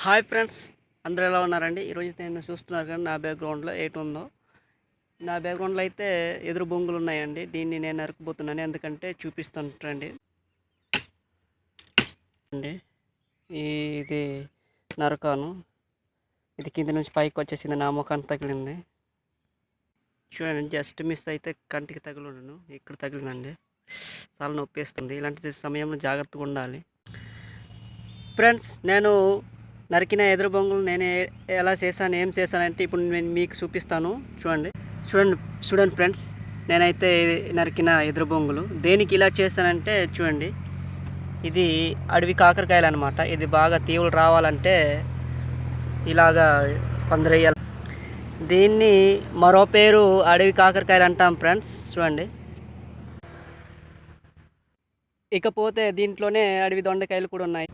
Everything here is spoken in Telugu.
హాయ్ ఫ్రెండ్స్, అందరూ ఎలా ఉన్నారండి? ఈరోజు నేను చూస్తున్నారు కానీ నా బ్యాక్గ్రౌండ్లో ఉందో, నా బ్యాక్గ్రౌండ్లో అయితే ఎదురు బొంగులు ఉన్నాయండి. దీన్ని నేను నరకబోతున్నాను, ఎందుకంటే చూపిస్తుంటండి అండి. ఇది నరకాను, ఇది కింద నుంచి పైకి వచ్చేసింది, నా ముఖానికి తగిలింది. చూడండి, జస్ట్ మిస్ అయితే కంటికి తగులును, ఇక్కడ తగిలిందండి. చాలా నొప్పిస్తుంది. ఇలాంటి సమయంలో జాగ్రత్తగా ఉండాలి ఫ్రెండ్స్. నేను నరికిన ఎదురు బొంగులు నేను ఎలా చేశాను, ఏం చేశానంటే ఇప్పుడు నేను మీకు చూపిస్తాను. చూడండి చూడండి చూడండి ఫ్రెండ్స్, నేనైతే నరికిన ఎదురు బొంగులు దేనికి ఇలా చేశానంటే చూడండి, ఇది అడవి కాకరకాయలు అనమాట. ఇది బాగా తీవులు రావాలంటే ఇలాగా పందిరేయాలి. దీన్ని మరో పేరు అడవి కాకరకాయలు అంటాం ఫ్రెండ్స్. చూడండి, ఇకపోతే దీంట్లోనే అడవి దొండకాయలు కూడా ఉన్నాయి.